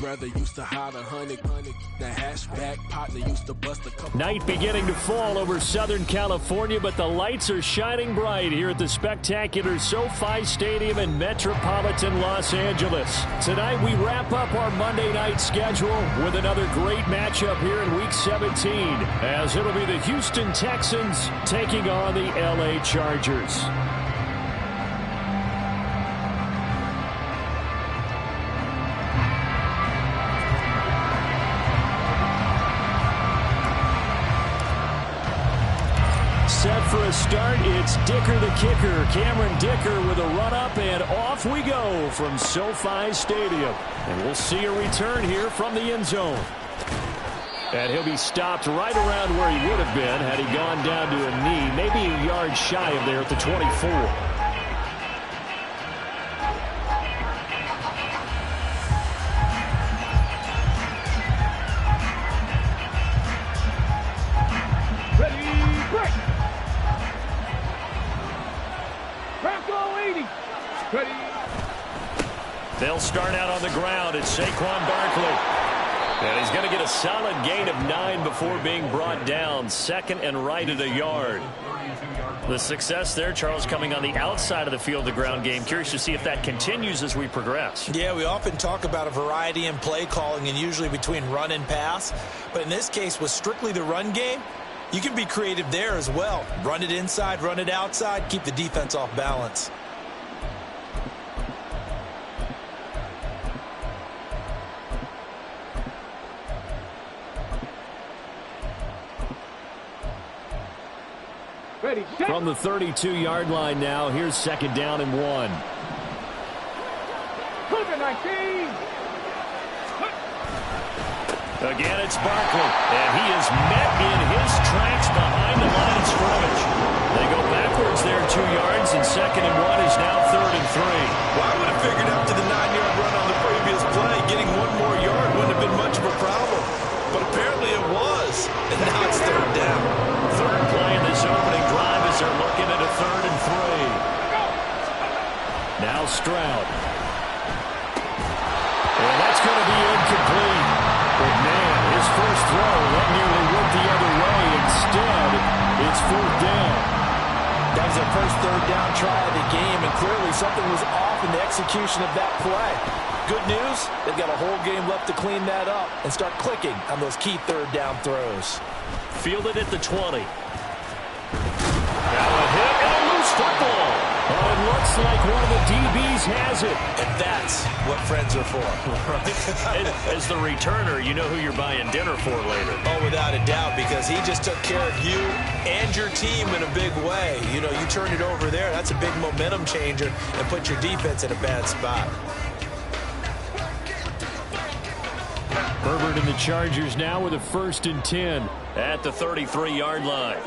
brother used to hide 100. The hashback partner used to bust a couple. Night beginning to fall over Southern California, but the lights are shining bright here at the spectacular SoFi Stadium in metropolitan Los Angeles. Tonight we wrap up our Monday night schedule with another great matchup here in Week 17, as it'll be the Houston Texans taking on the LA Chargers. Set for a start, it's Dicker the kicker. Cameron Dicker with a run-up, and off we go from SoFi Stadium. And we'll see a return here from the end zone. And he'll be stopped right around where he would have been had he gone down to a knee, maybe a yard shy of there at the 24. They'll start out on the ground. It's Saquon Barkley. And he's going to get a solid gain of 9 before being brought down. Second and right at a yard. The success there, Charles, coming on the outside of the field, the ground game. Curious to see if that continues as we progress. Yeah, we often talk about a variety in play calling and usually between run and pass. But in this case, with strictly the run game, you can be creative there as well. Run it inside, run it outside, keep the defense off balance. From the 32-yard line now, here's second down and 1. Again, it's Barkley, and he is met in his tracks behind the line of scrimmage. They go backwards there 2 yards, and second and 1 is now third and 3. Well, I would have figured after the 9-yard run on the previous play, getting 1 more yard wouldn't have been much of a problem. But apparently it was, and now it's third down. Third play in this opening drive as they're looking at a third and 3. Now Stroud. And that's going to be incomplete. But man, his first throw that nearly went the other way. Instead, it's fourth down. That was their first third down try of the game, and clearly something was off in the execution of that play. Good news, they've got a whole game left to clean that up and start clicking on those key third down throws. Fielded at the 20. Now a hit and a loose football. Oh, it looks like one of the DBs has it. And that's what friends are for. As the returner, you know who you're buying dinner for later. Oh, without a doubt, because he just took care of you and your team in a big way. You know, you turn it over there, that's a big momentum changer and put your defense in a bad spot. Herbert and the Chargers now with a 1st and 10 at the 33-yard line.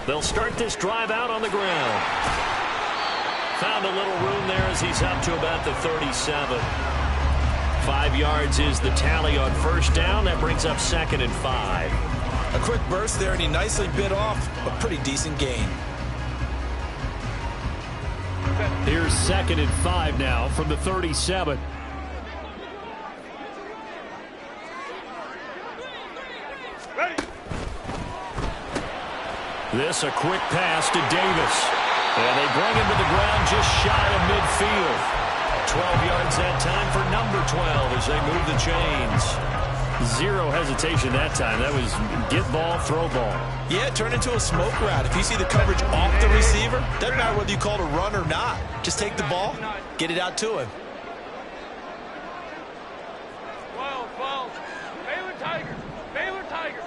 They'll start this drive out on the ground. Found a little room there as he's up to about the 37. 5 yards is the tally on first down. That brings up 2nd and 5. A quick burst there, and he nicely bit off a pretty decent gain. Here's 2nd and 5 now from the 37. This a quick pass to Davis. And they bring him to the ground just shy of midfield. 12 yards that time for number 12 as they move the chains. Zero hesitation that time. That was get ball, throw ball. Yeah, turn into a smoke route. If you see the coverage off the receiver, doesn't matter whether you call it a run or not. Just take the ball, get it out to him. 12. Baylor Tigers. Baylor Tigers.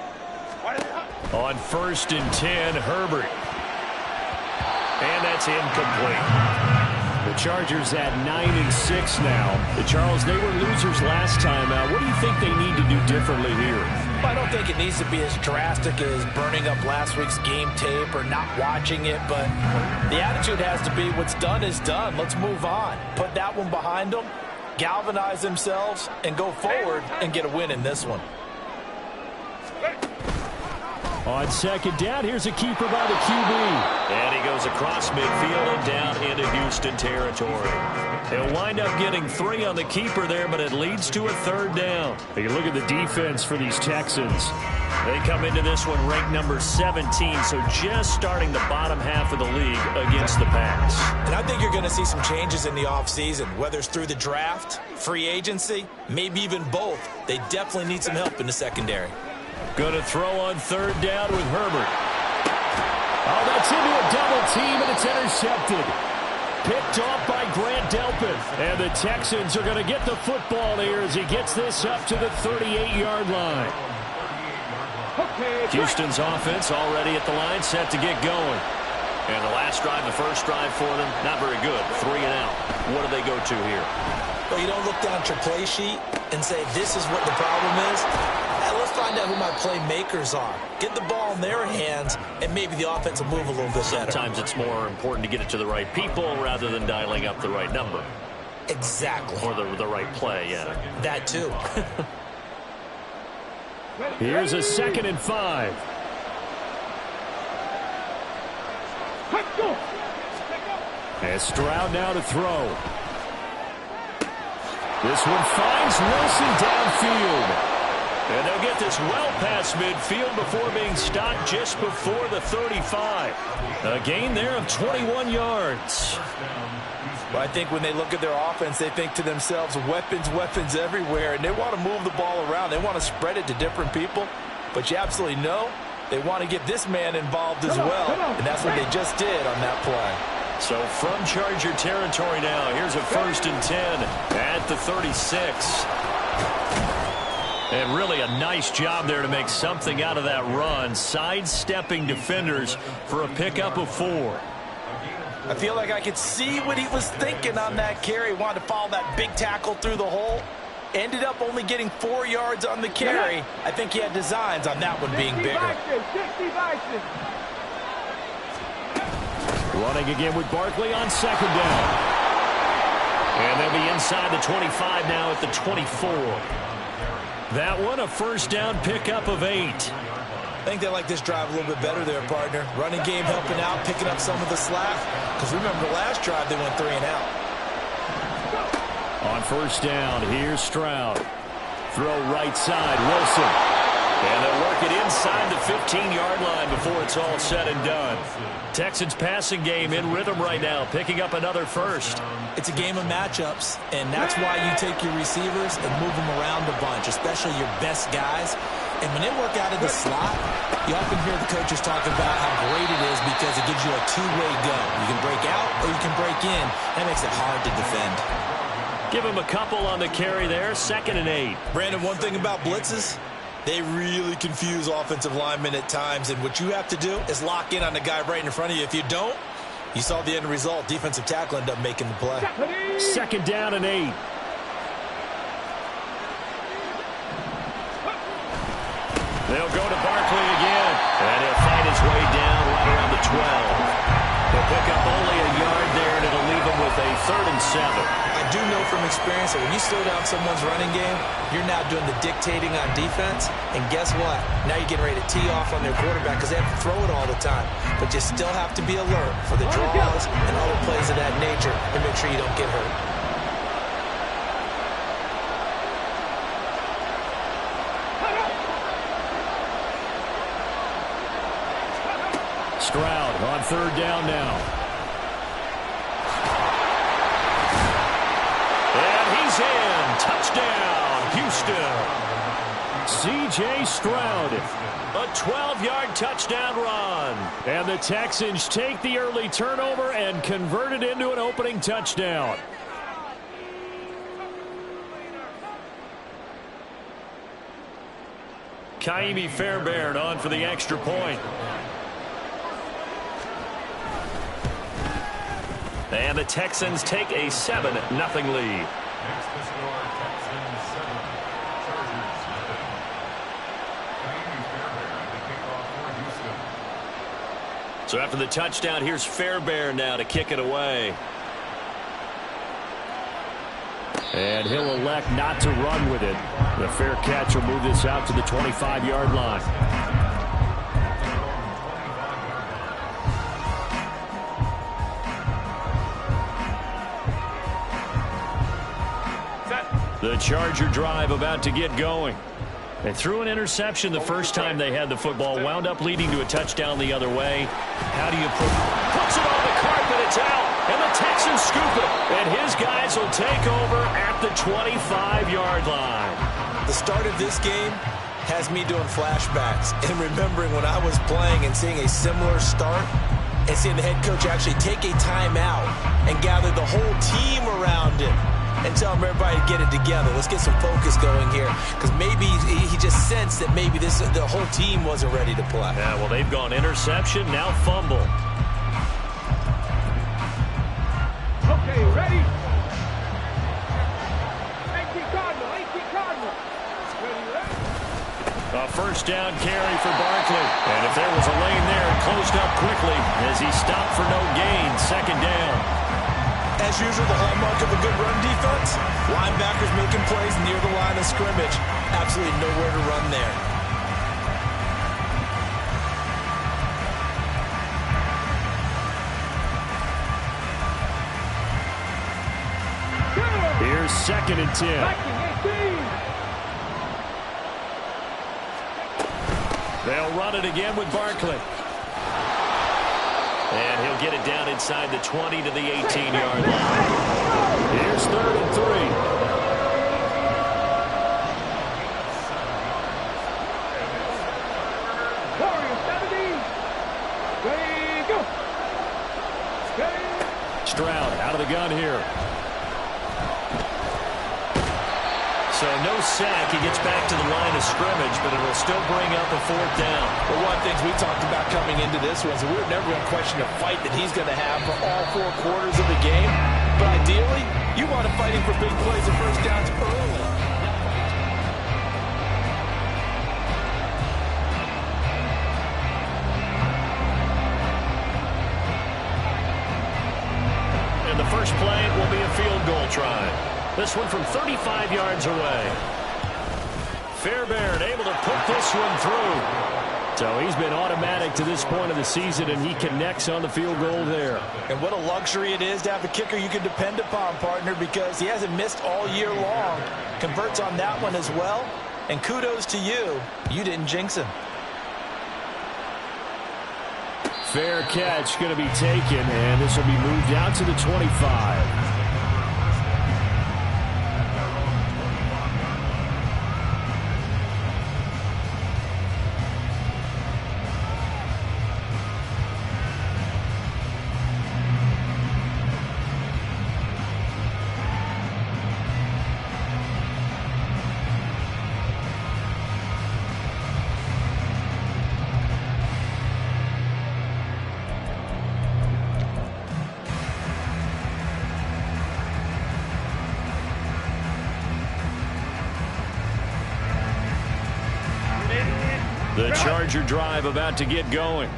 On 1st and 10, Herbert. And that's incomplete. The Chargers at 9-6 now. The Charles, they were losers last time out. What do you think they need to do differently here? I don't think it needs to be as drastic as burning up last week's game tape or not watching it, but the attitude has to be what's done is done. Let's move on. Put that one behind them, galvanize themselves, and go forward and get a win in this one. On second down, here's a keeper by the QB. And he goes across midfield and down into Houston territory. He'll wind up getting 3 on the keeper there, but it leads to a third down. You look at the defense for these Texans. They come into this one ranked number 17, so just starting the bottom half of the league against the pass. And I think you're going to see some changes in the offseason, whether it's through the draft, free agency, maybe even both. They definitely need some help in the secondary. Going to throw on third down with Herbert. Oh, that's into a double team, and it's intercepted. Picked off by Grant Delpit. And the Texans are going to get the football here as he gets this up to the 38-yard line. Houston's offense already at the line, set to get going. And the last drive, the first drive for them, not very good. 3 and out. What do they go to here? Well, you don't look down at your play sheet and say, this is what the problem is. Let's find out who my playmakers are. Get the ball in their hands, and maybe the offense will move a little bit better. Sometimes it's more important to get it to the right people rather than dialing up the right number. Exactly. Or the right play, yeah. That too. Here's a 2nd and 5. And Stroud now to throw. This one finds Wilson downfield. And they'll get this well past midfield before being stopped just before the 35. A gain there of 21 yards. Well, I think when they look at their offense, they think to themselves, weapons everywhere, and they want to move the ball around. They want to spread it to different people. But you absolutely know they want to get this man involved as well, and that's what they just did on that play. So from Charger territory now, here's a 1st and 10 at the 36. And really a nice job there to make something out of that run, sidestepping defenders for a pickup of 4. I feel like I could see what he was thinking on that carry. Wanted to follow that big tackle through the hole. Ended up only getting 4 yards on the carry. I think he had designs on that one being bigger. Running again with Barkley on 2nd down. And they'll be inside the 25 now at the 24. That one a 1st down pickup of 8. I think they like this drive a little bit better there, partner. Running game helping out, picking up some of the slack. Because remember, the last drive they went 3 and out. On 1st down, here's Stroud. Throw right side, Wilson. And they'll work it inside the 15-yard line before it's all said and done. Texans passing game in rhythm right now, picking up another 1st. It's a game of matchups, and that's why you take your receivers and move them around a bunch, especially your best guys. And when they work out of the slot, you often hear the coaches talk about how great it is because it gives you a two-way go. You can break out or you can break in. That makes it hard to defend. Give him a couple on the carry there, 2nd and 8. Brandon, one thing about blitzes, they really confuse offensive linemen at times, and what you have to do is lock in on the guy right in front of you. If you don't, you saw the end result. Defensive tackle ended up making the play. 2nd down and 8. They'll go to Barkley again, and he'll find his way down right around the 12. They'll pick up only a yard there, and it'll leave them with a 3rd and 7. I do know from experience that when you slow down someone's running game, you're now doing the dictating on defense. And guess what? Now you're getting ready to tee off on their quarterback because they have to throw it all the time. But you still have to be alert for the draws and other plays of that nature and make sure you don't get hurt. Stroud on 3rd down now. And he's in. Touchdown, Houston. C.J. Stroud, a 12-yard touchdown run. And the Texans take the early turnover and convert it into an opening touchdown. Kaimi Fairbairn on for the extra point. And the Texans take a 7-0 lead. So after the touchdown, here's Fairbairn now to kick it away. And he'll elect not to run with it. The fair catch will move this out to the 25-yard line. The Charger drive about to get going. They threw an interception the first time they had the football, wound up leading to a touchdown the other way. How do you puts it on the carpet, it's out, and the Texans scoop it. And his guys will take over at the 25-yard line. The start of this game has me doing flashbacks and remembering when I was playing and seeing a similar start and seeing the head coach actually take a timeout and gather the whole team around him and tell everybody to get it together. Let's get some focus going here, because maybe he just sensed that maybe the whole team wasn't ready to play. Yeah, well, they've gone interception, now fumble. Okay, ready? 18 Cardinal, 18 Cardinal. Ready? A first down carry for Barkley. And if there was a lane there, it closed up quickly as he stopped for no gain. Second down. As usual, the hallmark of a good run defense, linebackers making plays near the line of scrimmage. Absolutely nowhere to run there. Here's 2nd and 10. They'll run it again with Barkley. And he'll get it down inside the 20 to the 18-yard line. Here's 3rd and 3. Stroud out of the gun here. So no sack. He gets back to the line of scrimmage, but it'll still bring up a 4th down. Well, one of the things we talked about coming into this one is we're never going to question the fight that he's going to have for all 4 quarters of the game. But ideally, you want him fighting for big plays and first downs early. And the first play will be a field goal try. This one from 35 yards away. Fairbairn able to put this one through. So he's been automatic to this point of the season, and he connects on the field goal there. And what a luxury it is to have a kicker you can depend upon, partner, because he hasn't missed all year long. Converts on that one as well. And kudos to you. You didn't jinx him. Fair catch going to be taken, and this will be moved out to the 25. The Charger drive about to get going.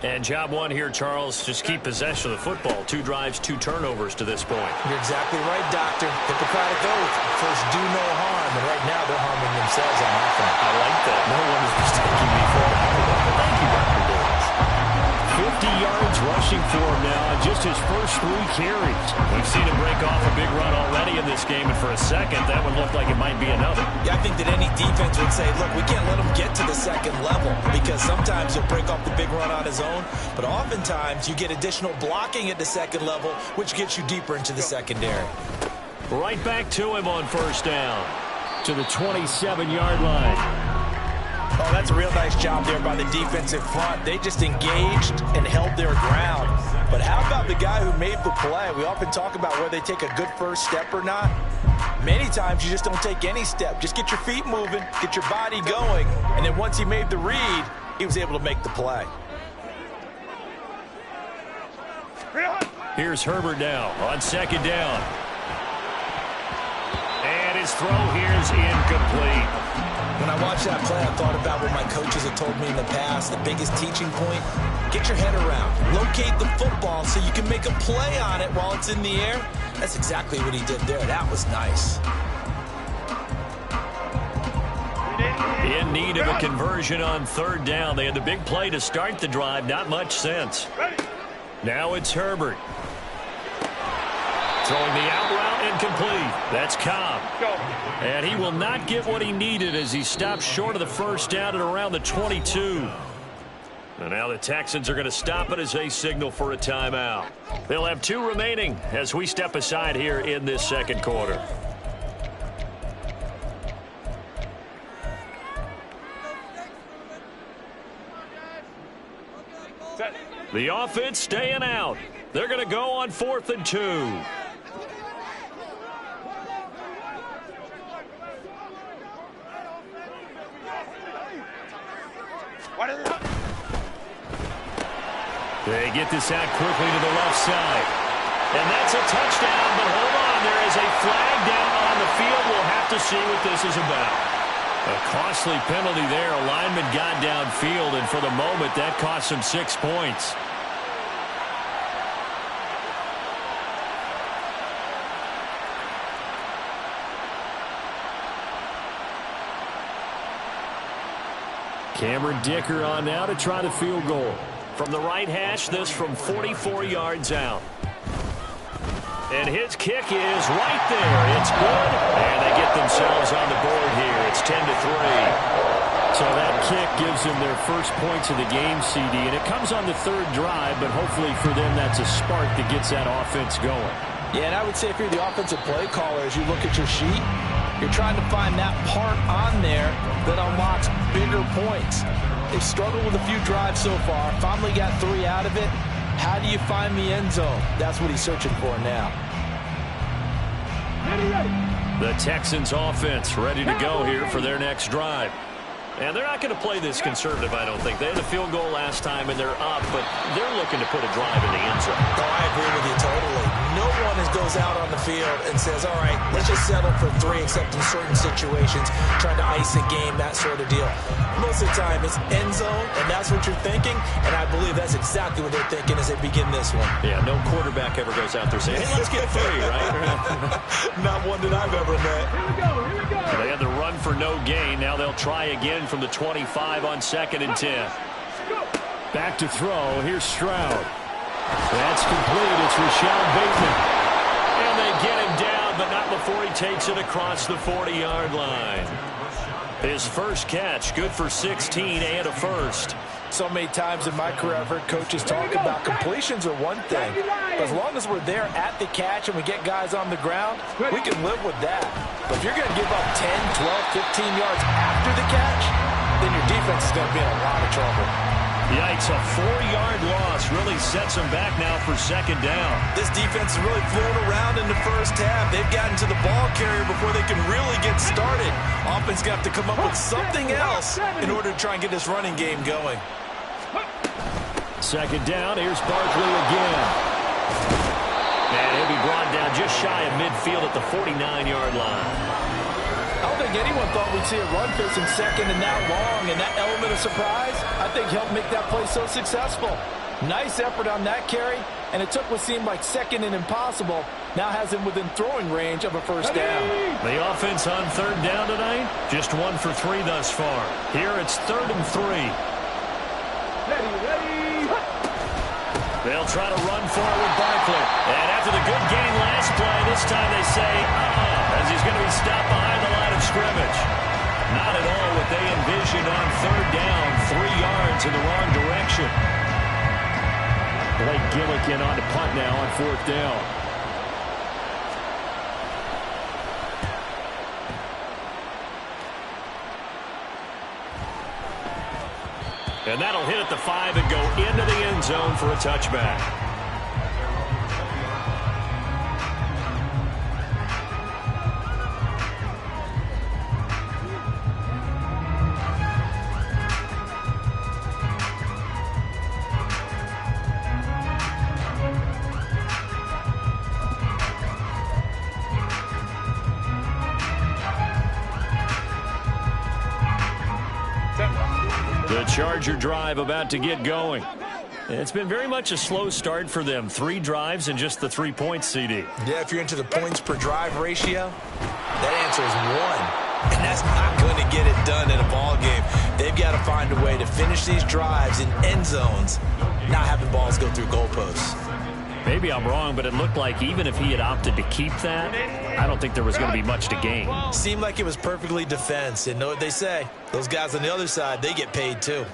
And job one here, Charles, just keep possession of the football. 2 drives, 2 turnovers to this point. You're exactly right, Doctor. Hippocratic oath. First, do no harm. And right now, they're harming themselves on offense. I like that. No one is mistaking me for that. Thank you, Dr. Davis. 50 yards rushing for him now on just his first 3 carries. We've seen him break off a big run already in this game, and for a second, that one looked like it might be another. Yeah, I think that any defense would say, look, we can't let him get to the second level, because sometimes he'll break off the big run on his own, but oftentimes you get additional blocking at the second level, which gets you deeper into the secondary. Right back to him on first down, to the 27-yard line. Oh, that's a real nice job there by the defensive front. They just engaged and held their ground. But how about the guy who made the play? We often talk about whether they take a good first step or not. Many times you just don't take any step. Just get your feet moving, get your body going, and then once he made the read, he was able to make the play. Here's Herbert now on second down. And his throw here is incomplete. When I watched that play, I thought about what my coaches have told me in the past. The biggest teaching point, get your head around. Locate the football so you can make a play on it while it's in the air. That's exactly what he did there. That was nice. In need of a conversion on third down. They had the big play to start the drive. Not much sense. Now it's Herbert. Throwing the out route and incomplete. That's Cobb. And he will not get what he needed as he stopped short of the first down at around the 22. And now the Texans are going to stop it as they signal for a timeout. They'll have 2 remaining as we step aside here in this second quarter. The offense staying out. They're going to go on 4th and 2. They get this out quickly to the left side. And that's a touchdown, but hold on. There is a flag down on the field. We'll have to see what this is about. A costly penalty there. A lineman got downfield, and for the moment, that cost him 6 points. Cameron Dicker on now to try the field goal. From the right hash, this from 44 yards out. And his kick is right there. It's good. And they get themselves on the board here. It's 10-3. So that kick gives them their first points of the game, CD. And it comes on the 3rd drive, but hopefully for them that's a spark that gets that offense going. Yeah, and I would say if you're the offensive play caller, as you look at your sheet, you're trying to find that part on there that unlocks bigger points. They've struggled with a few drives so far. Finally got 3 out of it. How do you find the end zone? That's what he's searching for now. The Texans offense ready to go here for their next drive. And they're not going to play this conservative, I don't think. They had a field goal last time, and they're up, but they're looking to put a drive in the end zone. Oh, I agree with you totally. No one goes out on the field and says, all right, let's just settle for 3 except in certain situations, trying to ice a game, that sort of deal. Most of the time, it's end zone, and that's what you're thinking, and I believe that's exactly what they're thinking as they begin this one. Yeah, no quarterback ever goes out there saying, hey, let's get 3, right? Not one that I've ever met. Here we go. They had the run for no gain. Now they'll try again from the 25 on 2nd and 10. Back to throw. Here's Stroud. That's complete. It's Rashad Bateman. And they get him down, but not before he takes it across the 40-yard line. His first catch, good for 16 and a first. So many times in my career I've heard coaches talk about completions are one thing. But as long as we're there at the catch and we get guys on the ground, we can live with that. But if you're going to give up 10, 12, 15 yards after the catch, then your defense is going to be in a lot of trouble. Yikes, a 4-yard loss really sets them back now for 2nd down. This defense is really flown around in the first half. They've gotten to the ball carrier before they can really get started. Offense got to come up with something else in order to try and get this running game going. 2nd down, here's Barkley again. And he'll be brought down just shy of midfield at the 49-yard line. I don't think anyone thought we'd see a run facing 2nd and that long, and that element of surprise, I think, helped make that play so successful. Nice effort on that carry, and it took what seemed like 2nd and impossible, now has him within throwing range of a first down. The offense on 3rd down tonight, just 1 for 3 thus far. Here it's 3rd and 3. Ready. They'll try to run forward Barkley. And after the good game last play, this time they say, as he's going to be stopped behind the line of scrimmage. Not at all what they envisioned on 3rd down, 3 yards in the wrong direction. Blake Gillikin on to punt now on 4th down. And that'll hit at the 5 and go into the end zone for a touchback. The Charger drive about to get going. It's been very much a slow start for them. 3 drives and just the 3 points, CD. Yeah, if you're into the points per drive ratio, that answer is 1. And that's not going to get it done in a ball game. They've got to find a way to finish these drives in end zones, not having balls go through goalposts. Maybe I'm wrong, but it looked like even if he had opted to keep that, I don't think there was going to be much to gain. Seemed like it was perfectly defense. And know what they say? Those guys on the other side, they get paid too.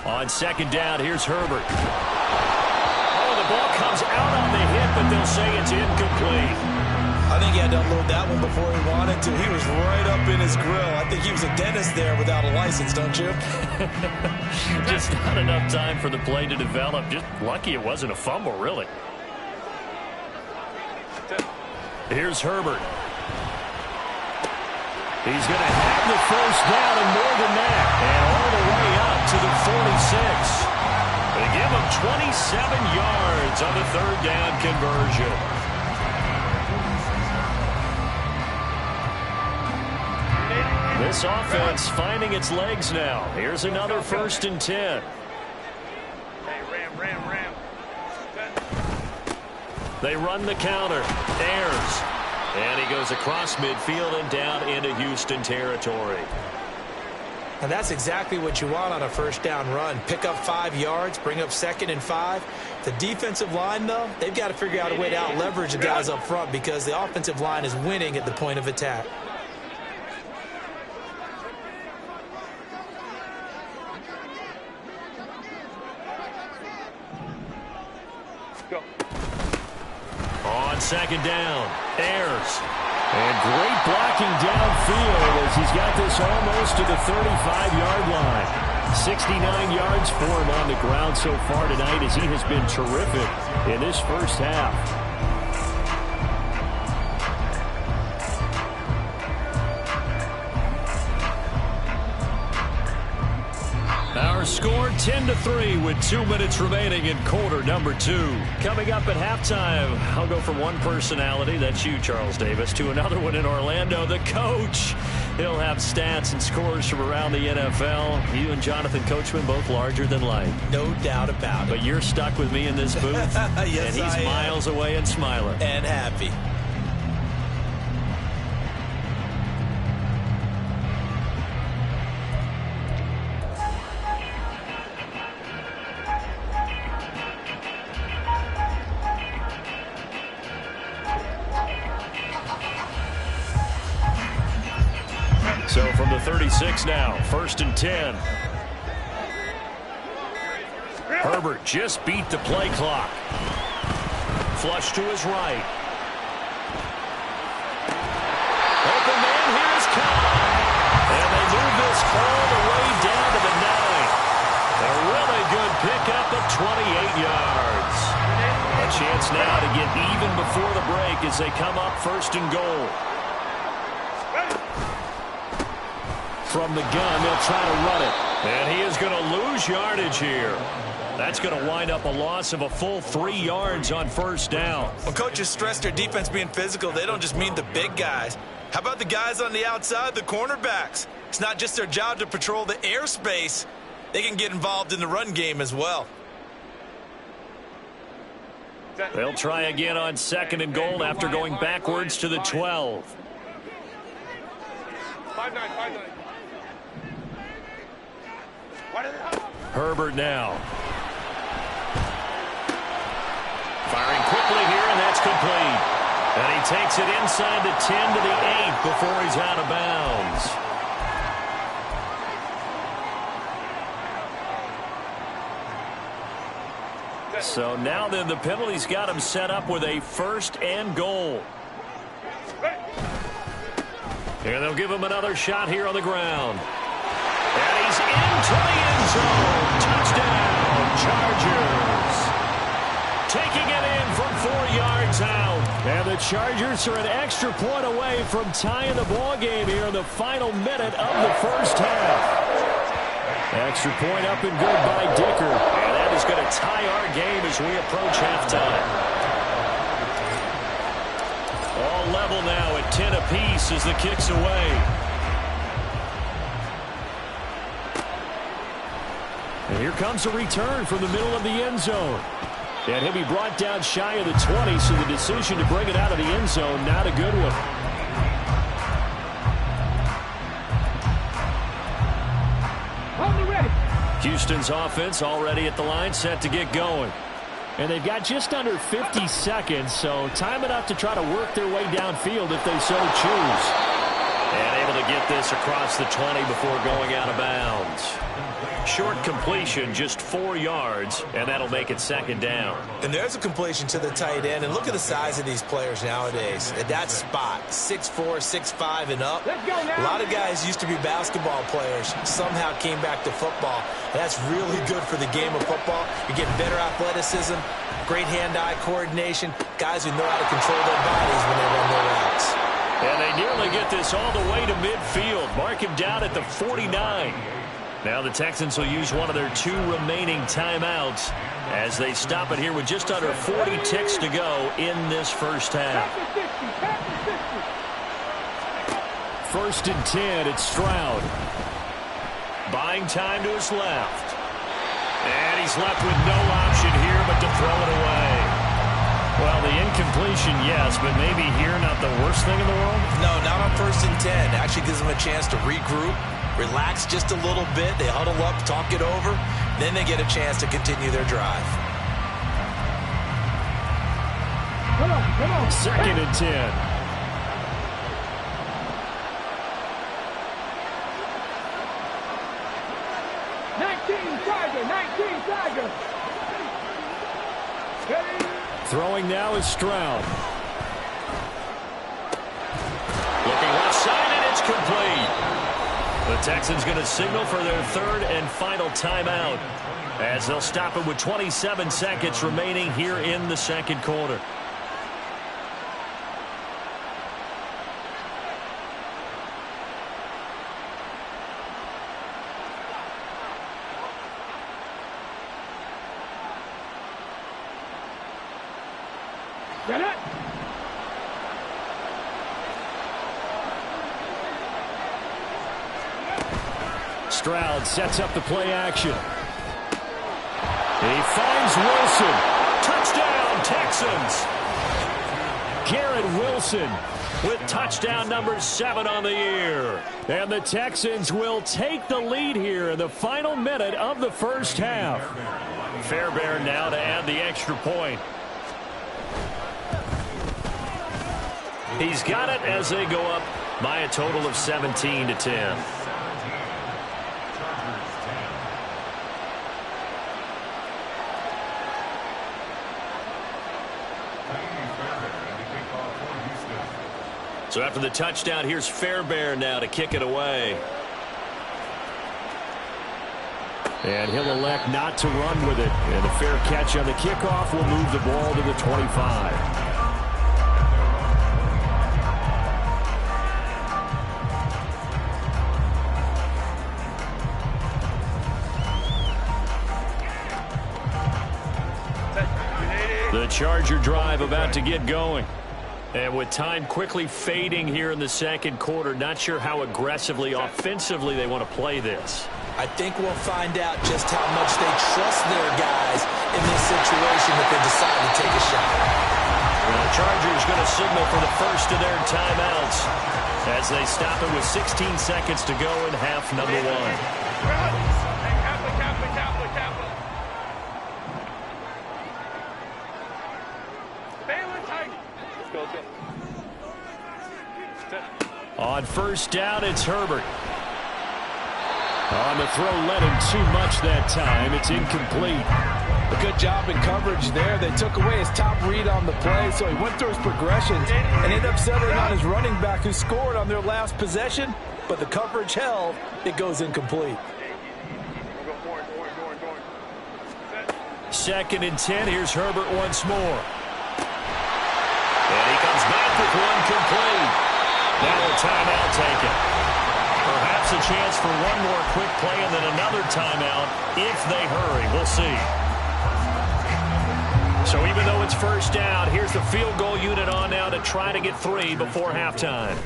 On second down, here's Herbert. Oh, the ball comes out on the hit, but they'll say it's incomplete. I think he had to unload that one before he wanted to. He was right up in his grill. I think he was a dentist there without a license, don't you? Just not enough time for the play to develop. Just lucky it wasn't a fumble, really. Here's Herbert. He's going to have the first down and more than that. And all the way up to the 46. They give him 27 yards on the third down conversion. This offense finding its legs now. Here's another 1st and 10. They run the counter. Ayers. And he goes across midfield and down into Houston territory. And that's exactly what you want on a first down run. Pick up 5 yards, bring up 2nd and 5. The defensive line, though, they've got to figure out a way to out-leverage the guys up front because the offensive line is winning at the point of attack. On second down, Ayers. And great blocking downfield as he's got this almost to the 35-yard line. 69 yards for him on the ground so far tonight as he has been terrific in this first half. Our score 10-3 with 2 minutes remaining in quarter number 2. Coming up at halftime, I'll go from one personality, that's you, Charles Davis, to another one in Orlando, the coach. He'll have stats and scores from around the NFL. You and Jonathan Coachman both larger than life. No doubt about it. But you're stuck with me in this booth. Yes, and he's miles away and smiling. And happy. So from the 36 now, 1st and 10. Herbert just beat the play clock. Flush to his right. Open man, here's Cobb. And they move this all the way down to the 9. A really good pickup of 28 yards. A chance now to get even before the break as they come up 1st and goal. From the gun, they'll try to run it. And he is going to lose yardage here. That's going to wind up a loss of a full 3 yards on 1st down. When coaches stress their defense being physical, they don't just mean the big guys. How about the guys on the outside, the cornerbacks? It's not just their job to patrol the airspace. They can get involved in the run game as well. They'll try again on 2nd and goal after going backwards to the 12. 5-9. Herbert now. Firing quickly here, and that's complete. And he takes it inside the 10 to the 8 before he's out of bounds. So now then the penalty's got him set up with a 1st and goal. And they'll give him another shot here on the ground. And he's into the end zone. Touchdown, Chargers. Taking it in from 4 yards out. And the Chargers are an extra point away from tying the ball game here in the final minute of the first half. Extra point up and good by Dicker. And that is going to tie our game as we approach halftime. All level now at 10 apiece as the kick's away. And here comes a return from the middle of the end zone. And he'll be brought down shy of the 20, so the decision to bring it out of the end zone, not a good one. Hold me ready. Houston's offense already at the line, set to get going. And they've got just under 50 seconds, so time enough to try to work their way downfield if they so choose. And able to get this across the 20 before going out of bounds. Short completion, just 4 yards, and that'll make it second down. And there's a completion to the tight end. And look at the size of these players nowadays. At that spot, 6'4", 6'5", and up. A lot of guys used to be basketball players, somehow came back to football. And that's really good for the game of football. You're getting better athleticism, great hand-eye coordination, guys who know how to control their bodies when they run their routes. And they nearly get this all the way to midfield. Mark him down at the 49. Now the Texans will use one of their 2 remaining timeouts as they stop it here with just under 40 ticks to go in this first half. 1st and 10, it's Stroud. Buying time to his left. And he's left with no option here but to throw it away. Well, the incompletion, yes, but maybe here not the worst thing in the world? No, not on 1st and 10. Actually gives them a chance to regroup, relax just a little bit. They huddle up, talk it over. Then they get a chance to continue their drive. Come on. 2nd and 10. Tiger. Throwing now is Stroud. Looking left side, and it's complete. The Texans going to signal for their 3rd and final timeout as they'll stop it with 27 seconds remaining here in the second quarter. Get it. Stroud sets up the play action. He finds Wilson. Touchdown, Texans. Garrett Wilson with touchdown number 7 on the year. And the Texans will take the lead here in the final minute of the first half. Fairbairn now to add the extra point. He's got it as they go up by a total of 17-10. So after the touchdown, here's Fairbairn now to kick it away. And he'll elect not to run with it. And a fair catch on the kickoff will move the ball to the 25. The Charger drive about to get going. And with time quickly fading here in the second quarter, not sure how aggressively, offensively they want to play this. I think we'll find out just how much they trust their guys in this situation if they decide to take a shot. Well, the Chargers going to signal for the first of their timeouts as they stop it with 16 seconds to go in half number 1. On first down, it's Herbert. On the throw, led him too much that time. It's incomplete. A good job in coverage there. They took away his top read on the play, so he went through his progressions and ended up settling on his running back who scored on their last possession, but the coverage held. It goes incomplete. 2nd and 10. Here's Herbert once more. And he comes back with one complete. Now a timeout taken. Perhaps a chance for one more quick play and then another timeout if they hurry. We'll see. So even though it's first down, here's the field goal unit on now to try to get 3 before halftime.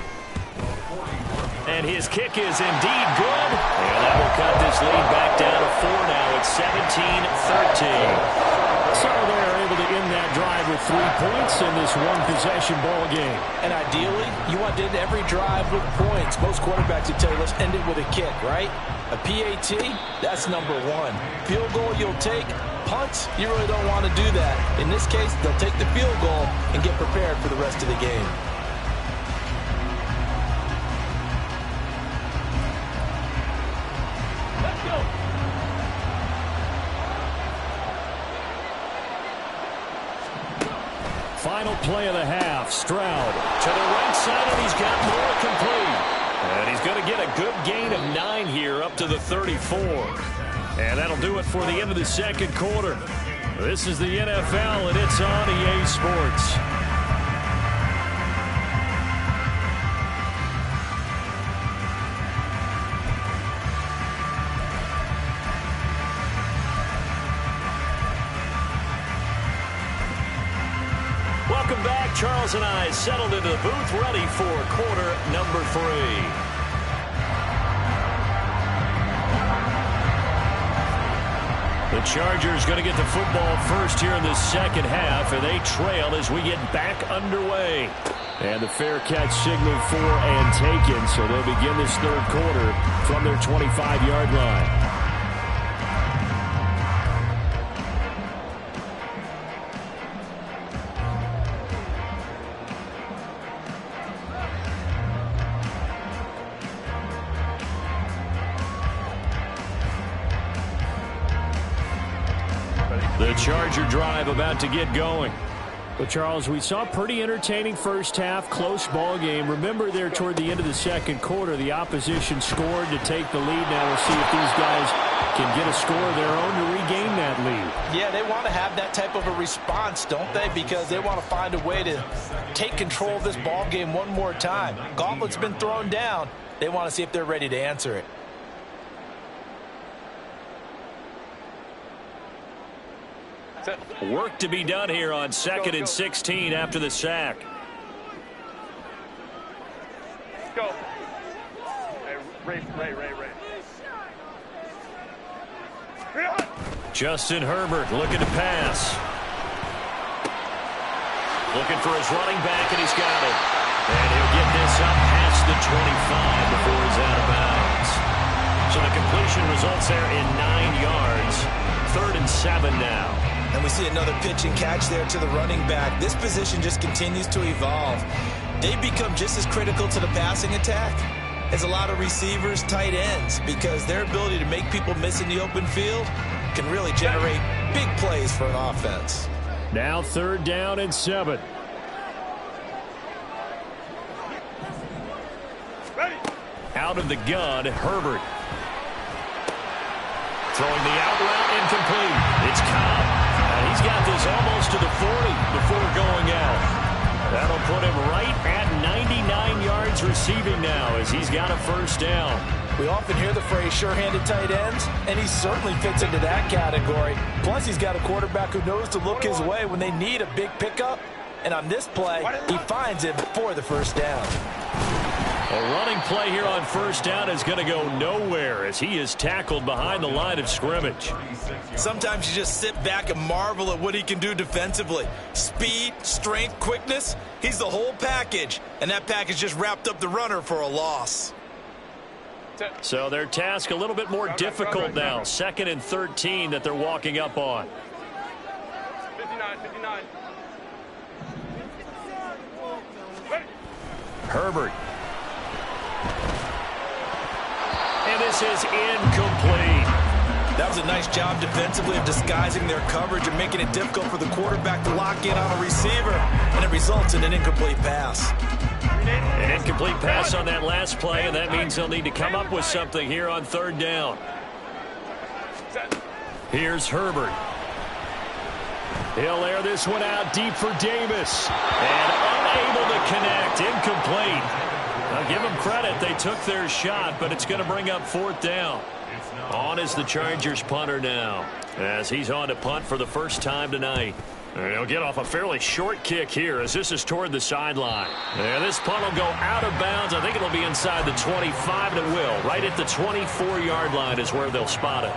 And his kick is indeed good. And that will cut this lead back down to 4 now. It's 17-13. So they're able to end that drive with 3 points in this one-possession ball game. And ideally, you want to end every drive with points. Most quarterbacks would tell you, let's end it with a kick, right? A PAT, that's number 1. Field goal you'll take. Punts, you really don't want to do that. In this case, they'll take the field goal and get prepared for the rest of the game. Let's go. Final play of the half. Stroud to the right side, and he's got more complete. And he's going to get a good gain of 9 here up to the 34. And that'll do it for the end of the second quarter. This is the NFL, and it's on EA Sports. Welcome back. Charles and I settled into the booth, ready for quarter number 3. The Chargers going to get the football first here in the second half, and they trail as we get back underway. And the fair catch signal for and taken, so they'll begin this third quarter from their 25-yard line. The Charger drive about to get going. But, Charles, we saw a pretty entertaining first half, close ball game. Remember there toward the end of the second quarter, the opposition scored to take the lead. Now we'll see if these guys can get a score of their own to regain that lead. Yeah, they want to have that type of a response, don't they? Because they want to find a way to take control of this ball game one more time. Gauntlet's been thrown down. They want to see if they're ready to answer it. Work to be done here on 2nd and 16 after the sack. Go. Ray. Justin Herbert looking to pass. Looking for his running back, and he's got it. And he'll get this up past the 25 before he's out of bounds. So the completion results there in 9 yards. 3rd and 7 now. And we see another pitch and catch there to the running back. This position just continues to evolve. They become just as critical to the passing attack as a lot of receivers, tight ends, because their ability to make people miss in the open field can really generate big plays for an offense. Now 3rd down and 7. Ready. Out of the gun, Herbert. Throwing the out route, incomplete. It's Cobb. And he's got this almost to the 40 before going out. That'll put him right at 99 yards receiving now as he's got a first down. We often hear the phrase sure-handed tight ends, and he certainly fits into that category. Plus, he's got a quarterback who knows to look his way when they need a big pickup. And on this play, he finds it for the first down. A running play here on first down is going to go nowhere as he is tackled behind the line of scrimmage. Sometimes you just sit back and marvel at what he can do defensively. Speed, strength, quickness, he's the whole package. And that package just wrapped up the runner for a loss. So their task a little bit more difficult now. 2nd and 13 that they're walking up on. 59. Herbert. And this is incomplete. That was a nice job defensively of disguising their coverage and making it difficult for the quarterback to lock in on a receiver. And it results in an incomplete pass. An incomplete pass on that last play, and that means they'll need to come up with something here on 3rd down. Here's Herbert. He'll air this one out deep for Davis. And unable to connect. Incomplete. Now give them credit. They took their shot, but it's going to bring up 4th down. On is the Chargers punter now, as he's on to punt for the first time tonight. And he'll get off a fairly short kick here as this is toward the sideline. And this punt will go out of bounds. I think it'll be inside the 25, and it will. Right at the 24-yard line is where they'll spot it.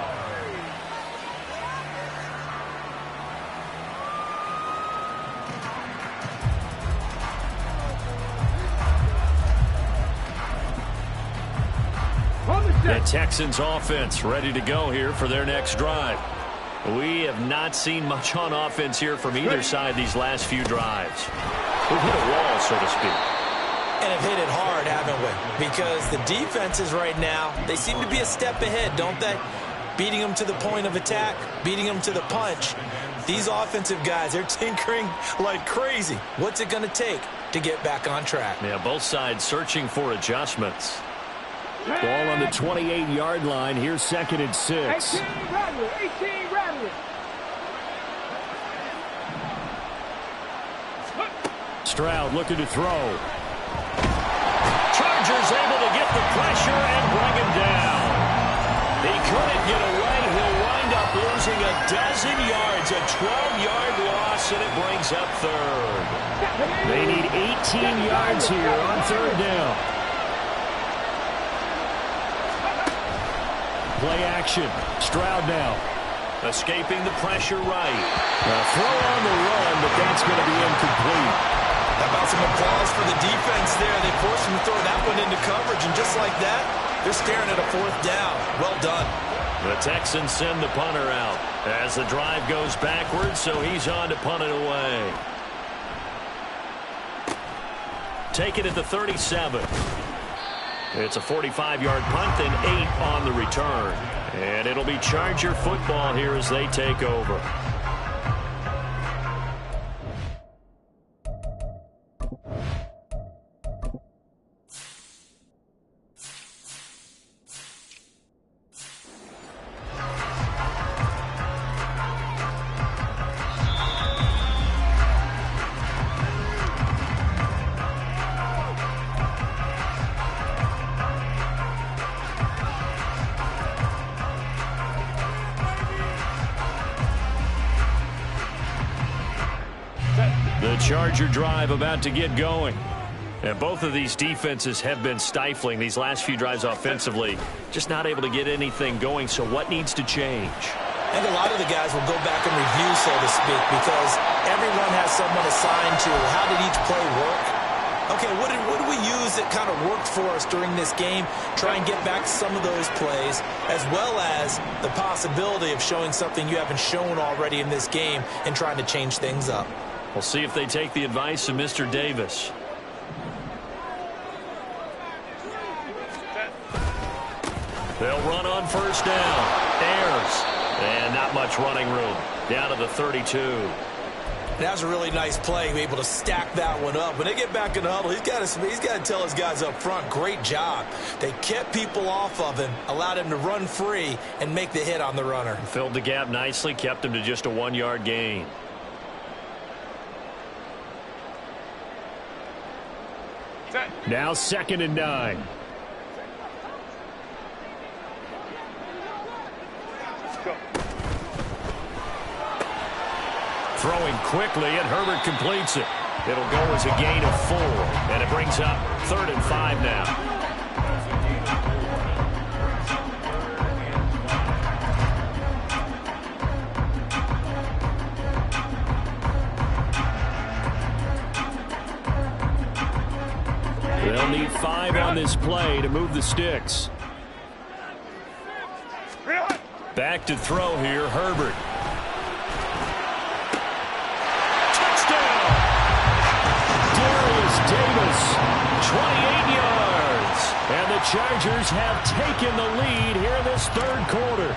The Texans offense ready to go here for their next drive. We have not seen much on offense here from either side these last few drives. We've hit a wall, so to speak. And have hit it hard, haven't we? Because the defenses right now, they seem to be a step ahead, don't they? Beating them to the point of attack, beating them to the punch. These offensive guys, they're tinkering like crazy. What's it going to take to get back on track? Yeah, both sides searching for adjustments. Ball on the 28-yard line. Here's 2nd and 6. 18 Rattler. Stroud looking to throw. Chargers able to get the pressure and bring him down. He couldn't get away. He'll wind up losing a dozen yards, a 12-yard loss, and it brings up 3rd. They need 18 yards here on 3rd down. Play action. Stroud now. Escaping the pressure right. A throw on the run, but that's going to be incomplete. How about some applause for the defense there? They forced him to throw that one into coverage, and just like that, they're staring at a 4th down. Well done. The Texans send the punter out as the drive goes backwards, so he's on to punt it away. Take it at the 37. It's a 45-yard punt and 8 on the return. And it'll be Charger football here as they take over. The Charger drive about to get going. And both of these defenses have been stifling these last few drives offensively. Just not able to get anything going, so what needs to change? I think a lot of the guys will go back and review, so to speak, because everyone has someone assigned to how did each play work. Okay, what did we use that kind of worked for us during this game? Try and get back some of those plays, as well as the possibility of showing something you haven't shown already in this game and trying to change things up. We'll see if they take the advice of Mr. Davis. They'll run on 1st down. Ayers. And not much running room. Down to the 32. That was a really nice play, able to stack that one up. When they get back in the huddle, he's got to tell his guys up front, great job. They kept people off of him, allowed him to run free and make the hit on the runner. Filled the gap nicely, kept him to just a 1-yard gain. Now 2nd and 9. Throwing quickly, and Herbert completes it. It'll go as a gain of 4, and it brings up 3rd and 5 now. They'll need 5 on this play to move the sticks. Back to throw here, Herbert. Davis, 28 yards. And the Chargers have taken the lead here in this 3rd quarter.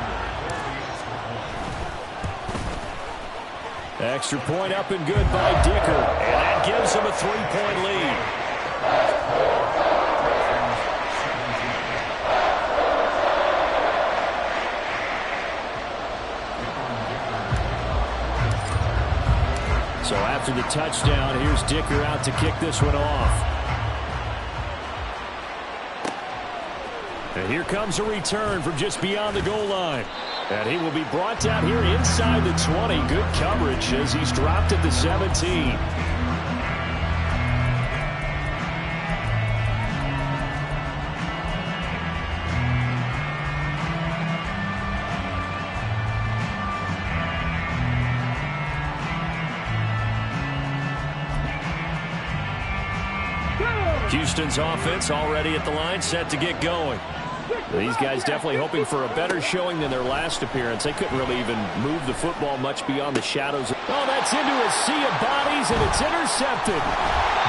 Extra point up and good by Dicker. And that gives them a 3-point lead. So after the touchdown, here's Dicker out to kick this one off. And here comes a return from just beyond the goal line. And he will be brought down here inside the 20. Good coverage as he's dropped at the 17. Houston's offense already at the line, set to get going. These guys definitely hoping for a better showing than their last appearance. They couldn't really even move the football much beyond the shadows. Oh, that's into a sea of bodies, and it's intercepted.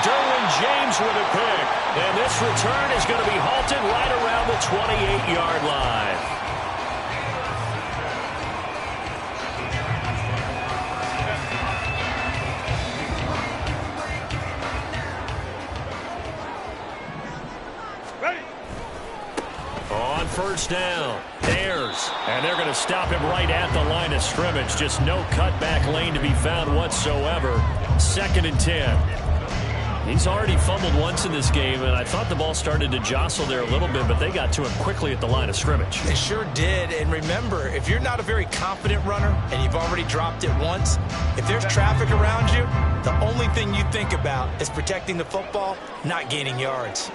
Derwin James with a pick. And this return is going to be halted right around the 28-yard line. On first down, Ayers, and they're going to stop him right at the line of scrimmage. Just no cutback lane to be found whatsoever. 2nd and 10. He's already fumbled once in this game, and I thought the ball started to jostle there a little bit, but they got to him quickly at the line of scrimmage. They sure did, and remember, if you're not a very confident runner and you've already dropped it once, if there's traffic around you, the only thing you think about is protecting the football, not gaining yards.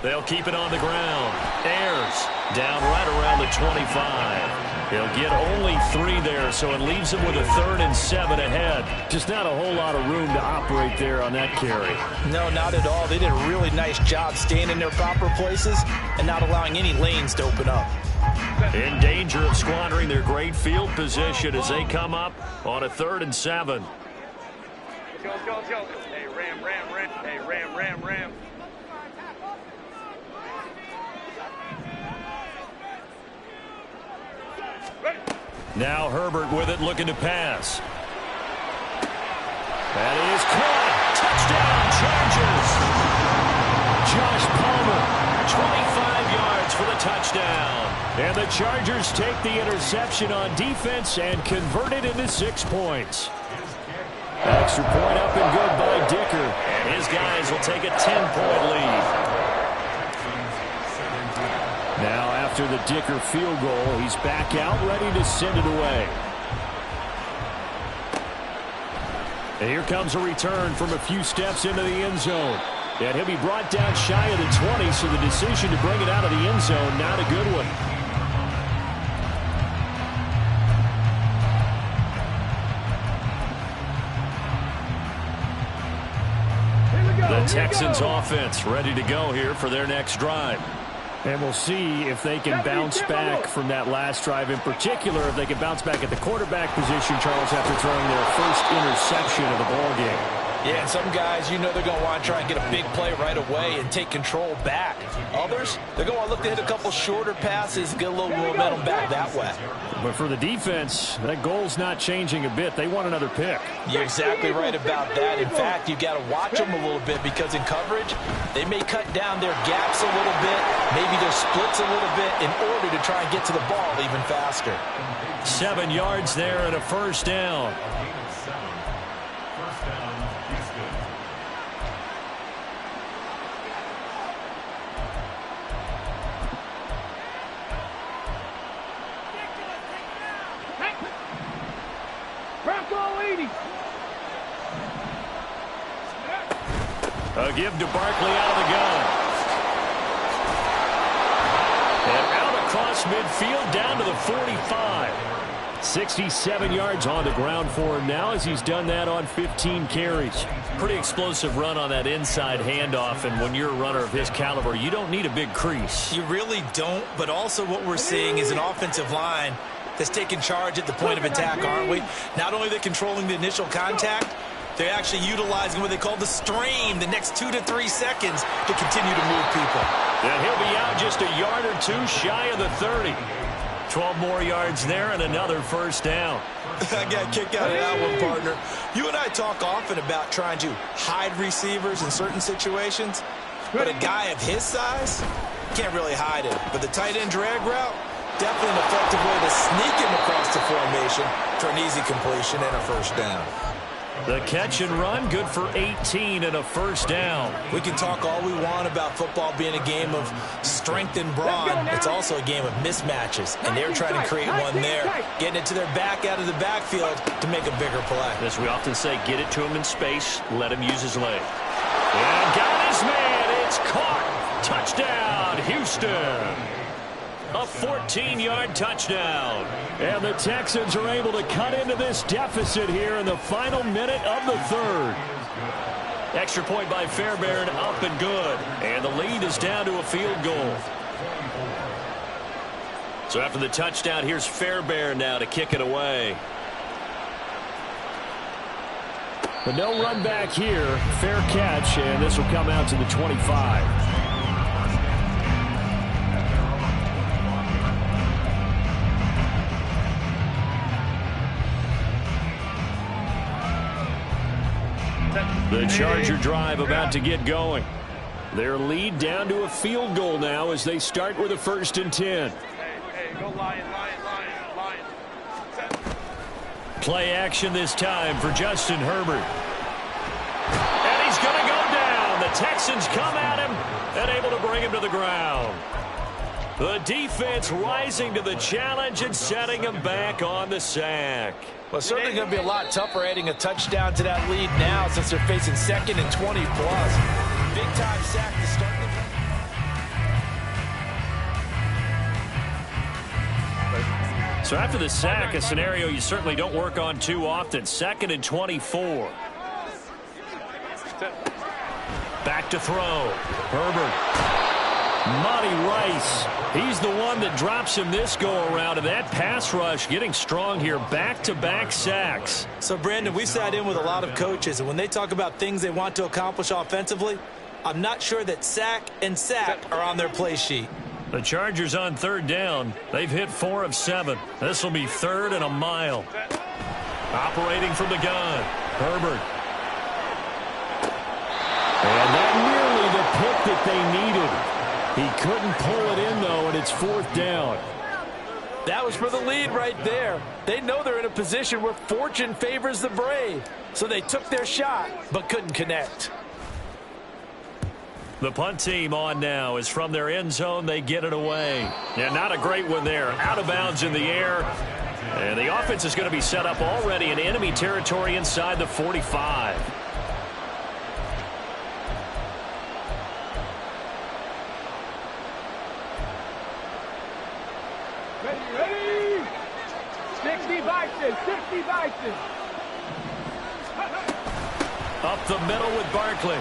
They'll keep it on the ground. Ayers down right around the 25. He'll get only 3 there, so it leaves him with a 3rd and 7 ahead. Just not a whole lot of room to operate there on that carry. No, not at all. They did a really nice job staying in their proper places and not allowing any lanes to open up. In danger of squandering their great field position as they come up on a 3rd and 7. Go. Hey, ram. Hey, ram. Now Herbert with it, looking to pass. That is caught. Touchdown, Chargers. Josh Palmer, 25 yards for the touchdown. And the Chargers take the interception on defense and convert it into 6 points. Extra point up and good by Dicker. His guys will take a 10-point lead. Now after the Dicker field goal, he's back out ready to send it away. And here comes a return from a few steps into the end zone. And he'll be brought down shy of the 20, so the decision to bring it out of the end zone, not a good one. The Texans offense ready to go here for their next drive. And we'll see if they can bounce back from that last drive, in particular if they can bounce back at the quarterback position, Charles, after throwing their first interception of the ballgame. Yeah, and some guys, you know they're going to want to try and get a big play right away and take control back. Others, they're going to want to look to hit a couple shorter passes, get a little momentum back that way. But for the defense, that goal's not changing a bit. They want another pick. You're exactly right about that. In fact, you've got to watch them a little bit because in coverage, they may cut down their gaps a little bit, maybe their splits a little bit in order to try and get to the ball even faster. 7 yards there and a first down. A give to Barkley out of the gun. And out across midfield down to the 45. 67 yards on the ground for him now as he's done that on 15 carries. Pretty explosive run on that inside handoff, and when you're a runner of his caliber, you don't need a big crease. You really don't, but also what we're seeing is an offensive line that's taking charge at the point of attack, aren't we? Not only are they controlling the initial contact, they're actually utilizing what they call the stream, the next 2 to 3 seconds to continue to move people. And he'll be out just a yard or two shy of the 30. 12 more yards there and another first down. I got a kick out of that one, partner. You and I talk often about trying to hide receivers in certain situations, but a guy of his size can't really hide it. But the tight end drag route, definitely an effective way to sneak him across the formation for an easy completion and a first down. The catch and run, good for 18 and a first down. We can talk all we want about football being a game of strength and brawn. It's also a game of mismatches, and they're trying to create one there, getting it to their back out of the backfield to make a bigger play. As we often say, get it to him in space, let him use his leg. And got his man, it's caught. Touchdown, Houston. A 14-yard touchdown. And the Texans are able to cut into this deficit here in the final minute of the third. Extra point by Fairbairn, up and good. And the lead is down to a field goal. So after the touchdown, here's Fairbairn now to kick it away. But no run back here. Fair catch, and this will come out to the 25. The Charger drive about to get going. Their lead down to a field goal now as they start with a 1st and 10. Hey, go Lion. Play action this time for Justin Herbert. And he's going to go down. The Texans come at him and able to bring him to the ground. The defense rising to the challenge and setting him back on the sack. Well, it's certainly going to be a lot tougher adding a touchdown to that lead now since they're facing 2nd and 20+. Big-time sack to start the... So after the sack, a scenario you certainly don't work on too often. 2nd and 24. Back to throw. Herbert. Monty Rice, he's the one that drops him this go-around, and that pass rush getting strong here, back-to-back sacks. So, Brandon, we sat in with a lot of coaches, and when they talk about things they want to accomplish offensively, I'm not sure that sack and sack are on their play sheet. The Chargers on 3rd down. They've hit 4 of 7. This will be 3rd and a mile. Operating from the gun, Herbert. And that nearly the pick that they needed. He couldn't pull it in, though, and it's 4th down. That was for the lead right there. They know they're in a position where fortune favors the brave. So they took their shot, but couldn't connect. The punt team on now is from their end zone. They get it away. Yeah, not a great one there. Out of bounds in the air. And the offense is going to be set up already in enemy territory inside the 45. Ready. 60 Bison. Up the middle with Barkley.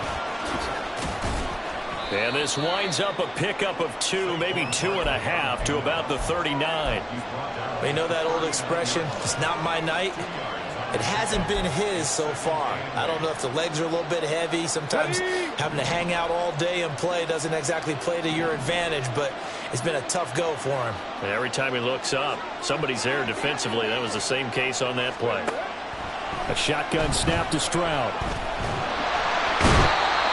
And this winds up a pickup of 2, maybe 2.5 to about the 39. We know that old expression, it's not my night. It hasn't been his so far. I don't know if the legs are a little bit heavy. Sometimes having to hang out all day and play doesn't exactly play to your advantage, but it's been a tough go for him. And every time he looks up, somebody's there defensively. That was the same case on that play. A shotgun snap to Stroud.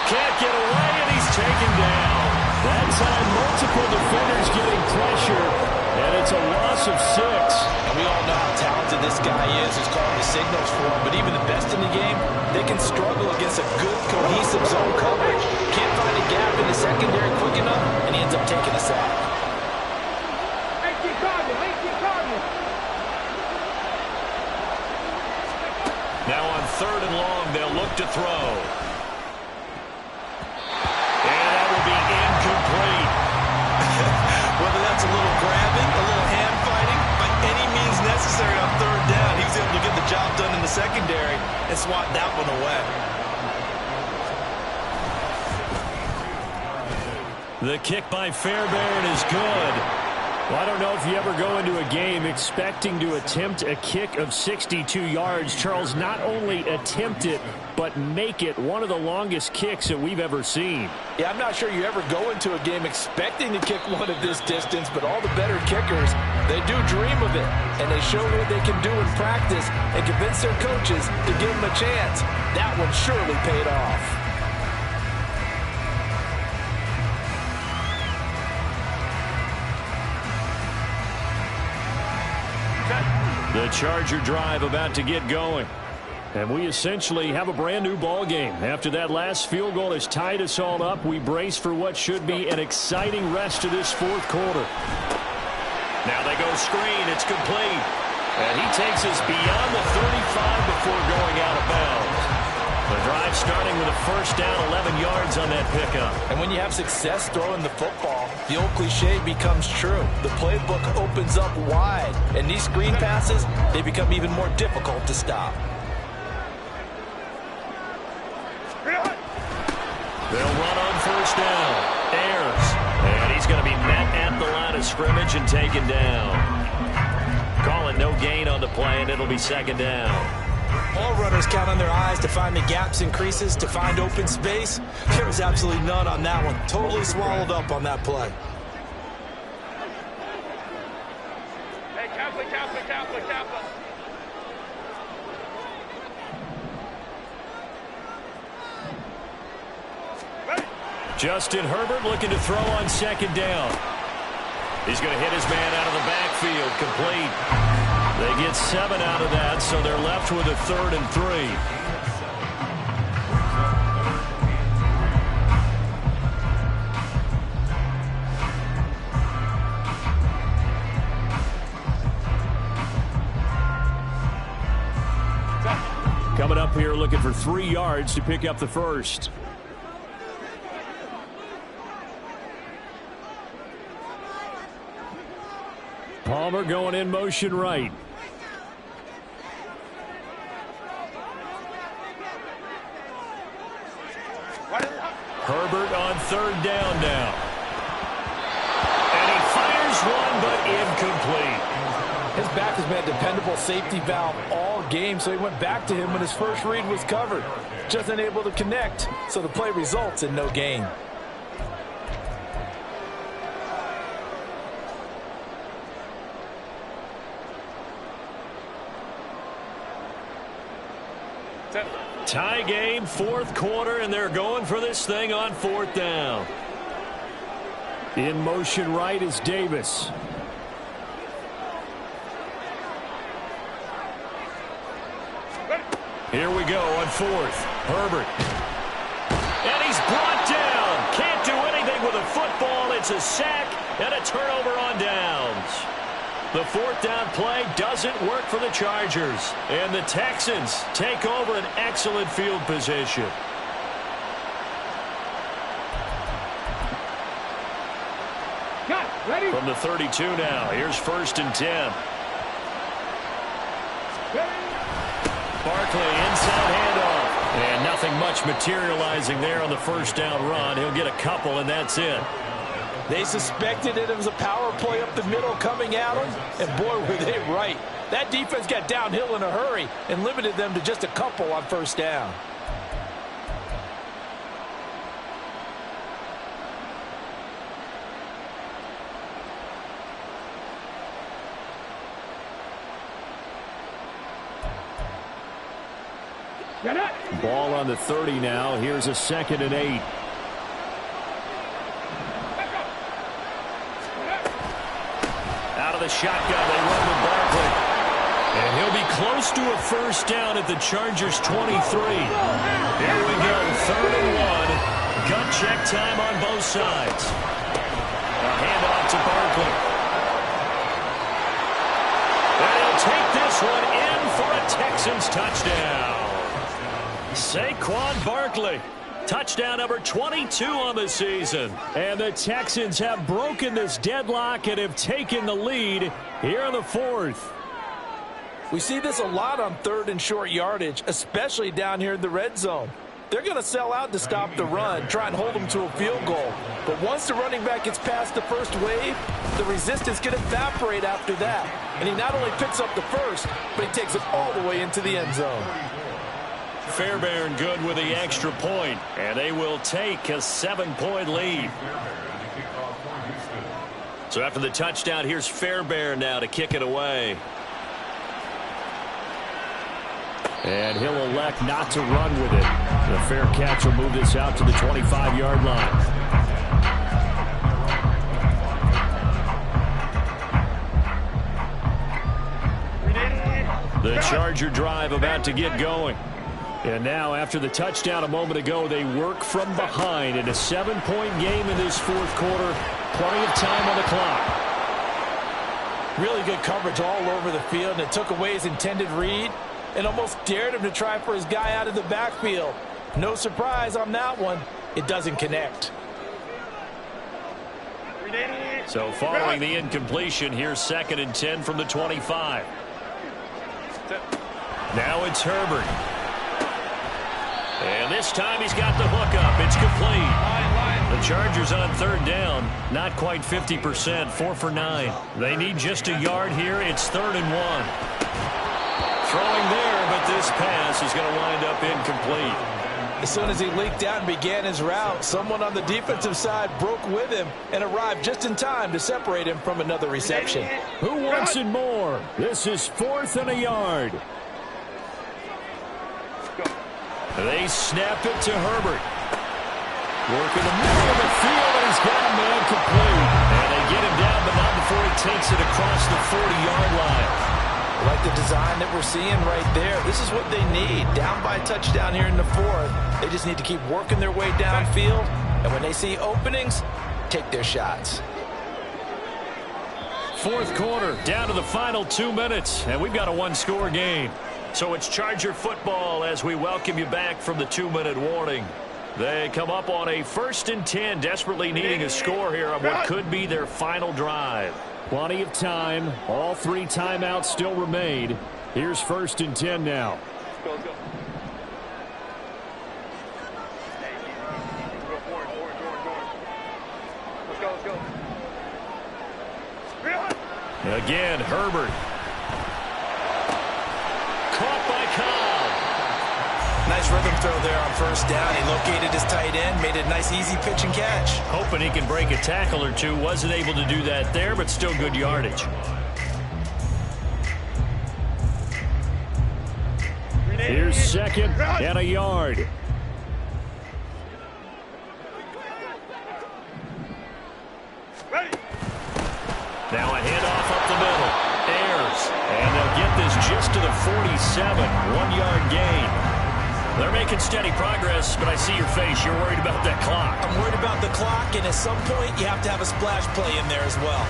Can't get away, and he's taken down. That time, multiple defenders getting pressure, and it's a loss of 6. And we all know how talented this guy is who's calling the signals for him. But even the best in the game, they can struggle against a good, cohesive zone coverage. Can't find a gap in the secondary quick enough, and he ends up taking a sack. Now on 3rd and long, they'll look to throw. Whether that's a little grabbing, a little hand fighting, by any means necessary on 3rd down, he was able to get the job done in the secondary and swat that one away. The kick by Fairbairn is good. Well, I don't know if you ever go into a game expecting to attempt a kick of 62 yards. Charles, not only attempt it, but make it one of the longest kicks that we've ever seen. Yeah, I'm not sure you ever go into a game expecting to kick one of this distance, but all the better kickers, they do dream of it, and they show what they can do in practice and convince their coaches to give them a chance. That one surely paid off. The Charger drive about to get going. And we essentially have a brand new ball game. After that last field goal has tied us all up, we brace for what should be an exciting rest of this 4th quarter. Now they go screen. It's complete. And he takes us beyond the 35 before going out of bounds. The drive starting with a 1st down, 11 yards on that pickup. And when you have success throwing the football, the old cliche becomes true. The playbook opens up wide. And these screen passes, they become even more difficult to stop. They'll run on first down. Ayers. And he's going to be met at the line of scrimmage and taken down. Calling no gain on the play, and it'll be second down. All runners count on their eyes to find the gaps and creases, to find open space. There was absolutely none on that one. Totally swallowed up on that play. Hey, Kaplan. Justin Herbert looking to throw on second down. He's going to hit his man out of the backfield, complete. They get 7 out of that, so they're left with a 3rd and 3. Coming up here looking for 3 yards to pick up the first. Palmer going in motion right. Herbert on 3rd down now. And he fires one, but incomplete. His back has been a dependable safety valve all game, so he went back to him when his first read was covered. Just unable to connect, so the play results in no gain. Tie game, 4th quarter, and they're going for this thing on 4th down. In motion right is Davis. Here we go on 4th. Herbert. And he's brought down. Can't do anything with a football. It's a sack and a turnover on downs. The 4th down play doesn't work for the Chargers. And the Texans take over an excellent field position. Ready? From the 32 now. Here's 1st and 10. Barkley inside handoff. And nothing much materializing there on the 1st down run. He'll get a couple, and that's it. They suspected it was a power play up the middle coming at them, and boy, were they right. That defense got downhill in a hurry and limited them to just a couple on 1st down. Ball on the 30 now. Here's a 2nd and 8. Out of the shotgun, they run with Barkley. And he'll be close to a 1st down at the Chargers' 23. Here we go, 3rd and 1. Gut check time on both sides. A handoff to Barkley. And he'll take this one in for a Texans touchdown. Saquon Barkley. Touchdown number 22 on the season. And the Texans have broken this deadlock and have taken the lead here in the 4th. We see this a lot on 3rd and short yardage, especially down here in the red zone. They're going to sell out to stop the run, try and hold them to a field goal. But once the running back gets past the first wave, the resistance can evaporate after that. And he not only picks up the first, but he takes it all the way into the end zone. Fairbairn good with the extra point, and they will take a 7-point lead. So after the touchdown, here's Fairbairn now to kick it away. And he'll elect not to run with it. The fair catch will move this out to the 25-yard line. The Charger drive about to get going. And now, after the touchdown a moment ago, they work from behind in a 7-point game in this 4th quarter. Plenty of time on the clock. Really good coverage all over the field, and it took away his intended read and almost dared him to try for his guy out of the backfield. No surprise on that one. It doesn't connect. So following the incompletion, here's 2nd and 10 from the 25. Now it's Herbert. And this This time he's got the hook up. It's complete. The Chargers on third down, not quite 50%, 4 for 9. They need just a yard here. It's 3rd and 1. Throwing there, but this pass is going to wind up incomplete. As soon as he leaked out and began his route, someone on the defensive side broke with him and arrived just in time to separate him from another reception. Who wants it more? This is 4th and a yard. They snap it to Herbert. Working the middle of the field, and he's got a man complete. And they get him down, but not before he takes it across the 40-yard line. I like the design that we're seeing right there. This is what they need. Down by a touchdown here in the 4th. They just need to keep working their way downfield. And when they see openings, take their shots. 4th quarter, down to the final 2 minutes. And we've got a one-score game. So it's Charger football as we welcome you back from the 2-minute warning. They come up on a 1st and 10, desperately needing a score here on what could be their final drive. Plenty of time. All 3 timeouts still remain. Here's 1st and 10 now. Let's go. Again, Herbert. Caught by Cobb. Nice rhythm throw there on 1st down. He located his tight end, made it a nice easy pitch and catch. Hoping he can break a tackle or two. Wasn't able to do that there, but still good yardage. Here's 2nd and a yard. Now a handoff up the middle. Ayers. And they'll get this just to the 47. 1-yard gain. They're making steady progress, but I see your face. You're worried about that clock. I'm worried about the clock, and at some point, you have to have a splash play in there as well.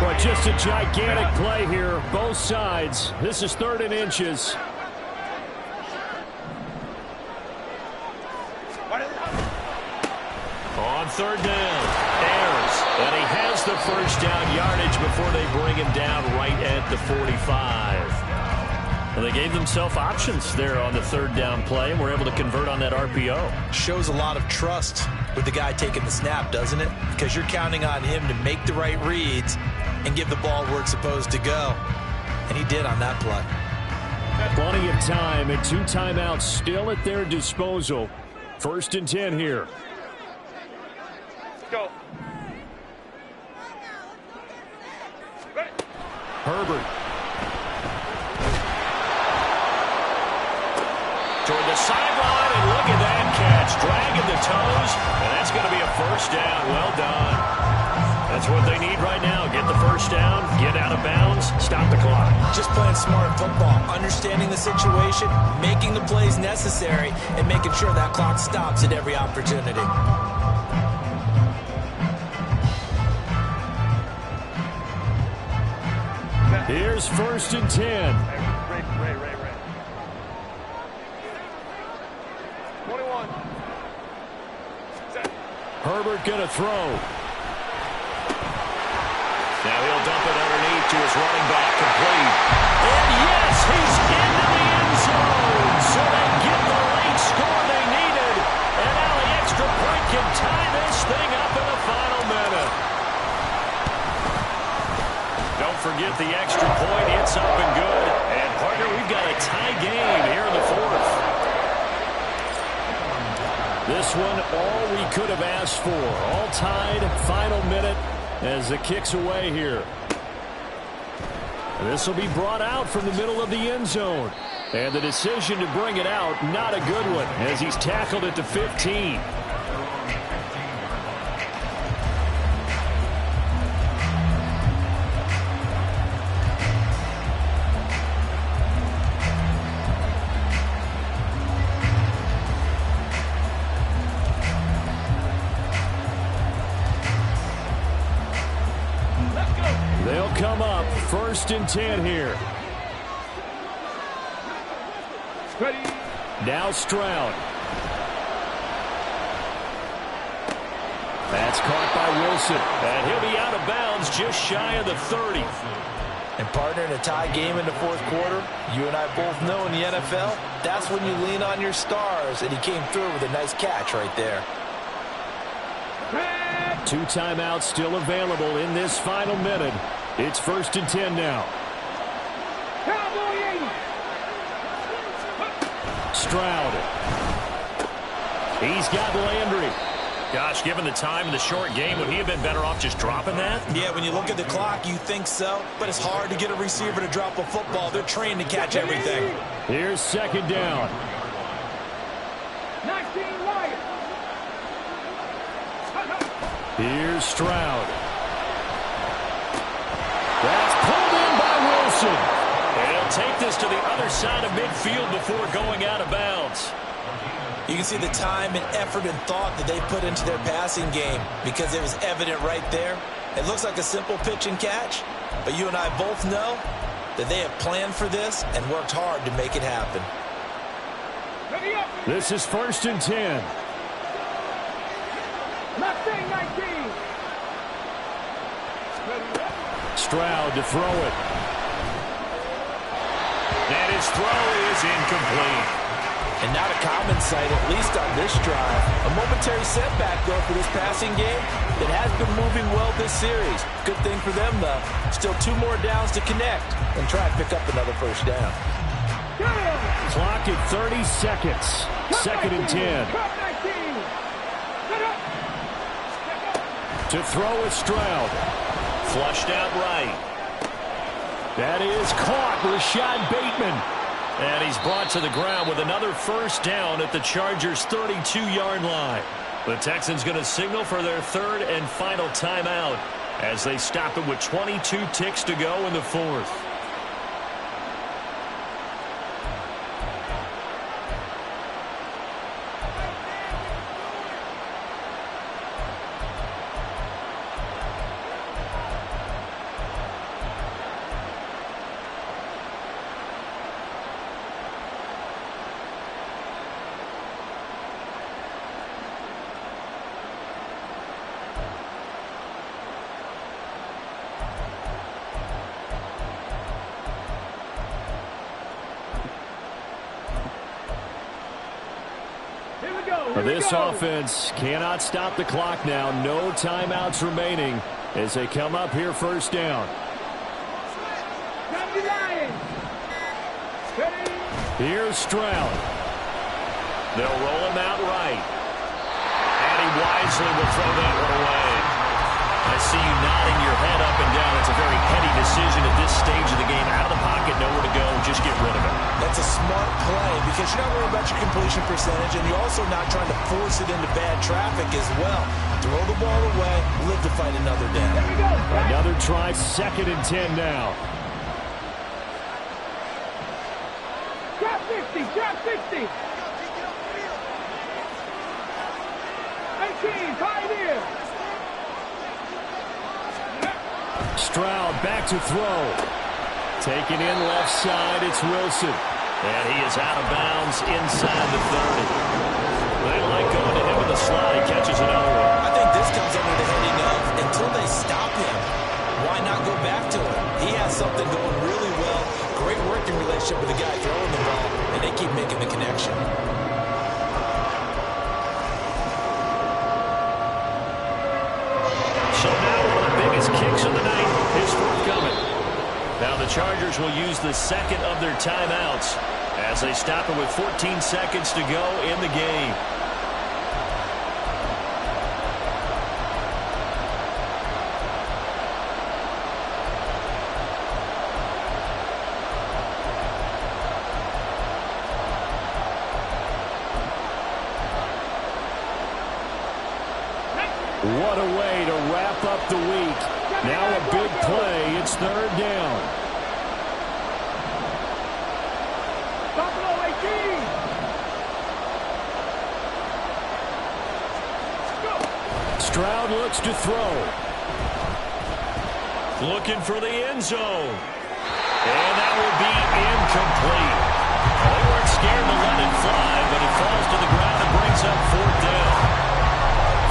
Well, just a gigantic play here, both sides. This is 3rd and inches. On 3rd down, Ayers. And he has the 1st down yardage before they bring him down right at the 45. And they gave themselves options there on the 3rd down play, and were able to convert on that RPO. Shows a lot of trust with the guy taking the snap, doesn't it? Because you're counting on him to make the right reads and give the ball where it's supposed to go. And he did on that play. Plenty of time and 2 timeouts still at their disposal. 1st and 10 here. Go. Herbert. Toward the sideline, and look at that catch. Dragging the toes, and that's going to be a 1st down. Well done. That's what they need right now. Get the 1st down, get out of bounds, stop the clock. Just playing smart football, understanding the situation, making the plays necessary, and making sure that clock stops at every opportunity. Here's 1st and 10. Ray. 21. Herbert going to throw. Now he'll dump it underneath to his running back, complete. And yes, he's into the end zone. So they get the late score they needed. And now the extra point can tie this thing up in the final minute. Don't forget the extra point. It's up and good. And, partner, we've got a tie game here in the 4th. This one all we could have asked for. All tied, final minute as it kicks away here. This will be brought out from the middle of the end zone. And the decision to bring it out, not a good one, as he's tackled at the 15. They'll come up 1st and 10 here. Ready. Now Stroud. That's caught by Wilson. And he'll be out of bounds just shy of the 30. And partner, in a tie game in the fourth quarter, you and I both know in the NFL, that's when you lean on your stars, and he came through with a nice catch right there. 2 timeouts still available in this final minute. It's 1st and 10 now. Stroud. He's got Landry. Gosh, given the time in the short game, would he have been better off just dropping that? Yeah, when you look at the clock, you think so, but it's hard to get a receiver to drop a football. They're trained to catch everything. Here's 2nd down. 19 Lions. Here's Stroud. That's pulled in by Wilson. And he'll take this to the other side of midfield before going out of bounds. You can see the time and effort and thought that they put into their passing game because it was evident right there. It looks like a simple pitch and catch, but you and I both know that they have planned for this and worked hard to make it happen. This is 1st and 10. Mustang 19. Stroud to throw it. And his throw is incomplete. And not a common sight, at least on this drive. A momentary setback, though, for this passing game that has been moving well this series. Good thing for them, though. Still 2 more downs to connect and try and pick up another first down. Clock at 30 seconds. 2nd and 10. To throw with Stroud. Flushed out right. That is caught. Rashad Bateman. And he's brought to the ground with another first down at the Chargers' 32-yard line. The Texans going to signal for their 3rd and final timeout as they stop it with 22 ticks to go in the 4th. This offense cannot stop the clock now. No timeouts remaining as they come up here 1st down. Here's Stroud. They'll roll him out right. And he wisely will throw that one away. I see you nodding your head up and down. It's a very heady decision at this stage of the game. Out of the pocket, nowhere to go. Just get rid of it. That's a smart play because you're not worried about your completion percentage, and you're also not trying to force it into bad traffic as well. Throw the ball away, live to fight another down. Another try, 2nd and 10 now. Drop 50, drop 50. 18, Pioneer. Stroud back to throw. Taken in left side, it's Wilson. And he is out of bounds inside the 30. They like going to him in the slot. He catches another one. I think this comes under the heading of until they stop him, why not go back to him? He has something going really well. Great working relationship with the guy throwing the ball, and they keep making the connection. So now one of the biggest kicks of the night is forthcoming. Now the Chargers will use the 2nd of their timeouts as they stop it with 14 seconds to go in the game. What a way to wrap up the week. Now a big play. It's 3rd down. Buffalo 18. Stroud looks to throw. Looking for the end zone. And that will be incomplete. They weren't scared to let it fly, but it falls to the ground and brings up 4th down.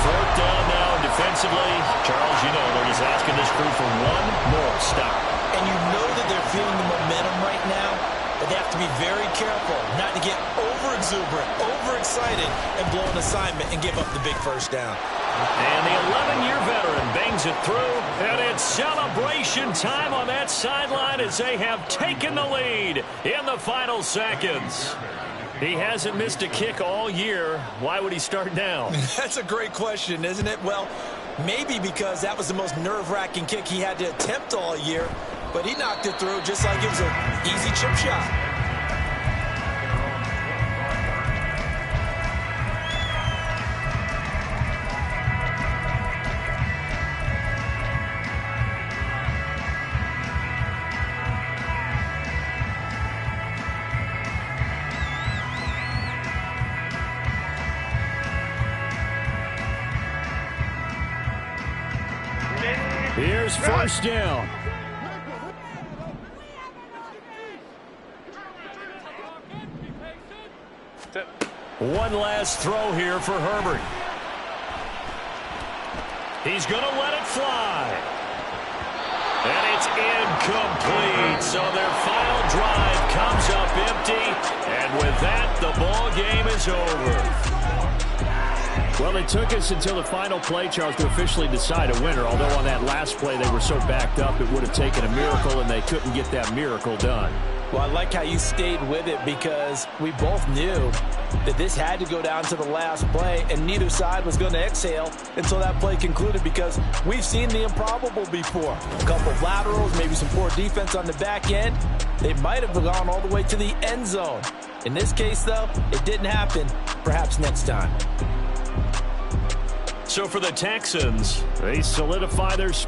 4th down now defensively. Charles, you know they're just asking this crew for one more stop. and you know that they're feeling the momentum right now, but they have to be very careful not to get over-exuberant, overexcited, and blow an assignment and give up the big first down. And the 11-year veteran bangs it through, and it's celebration time on that sideline as they have taken the lead in the final seconds. He hasn't missed a kick all year. Why would he start now? That's a great question, isn't it? Well, maybe because that was the most nerve-wracking kick he had to attempt all year, but he knocked it through just like it was an easy chip shot. Here's first down. One last throw here for Herbert. He's going to let it fly. And it's incomplete. So their final drive comes up empty. And with that, the ball game is over. Well, it took us until the final play, Charles, to officially decide a winner. Although on that last play they were so backed up, it would have taken a miracle, and they couldn't get that miracle done. Well, I like how you stayed with it because we both knew that this had to go down to the last play, and neither side was going to exhale until that play concluded because we've seen the improbable before. A couple of laterals, maybe some poor defense on the back end. They might have gone all the way to the end zone. In this case, though, it didn't happen. Perhaps next time. So for the Texans, They solidify their spot.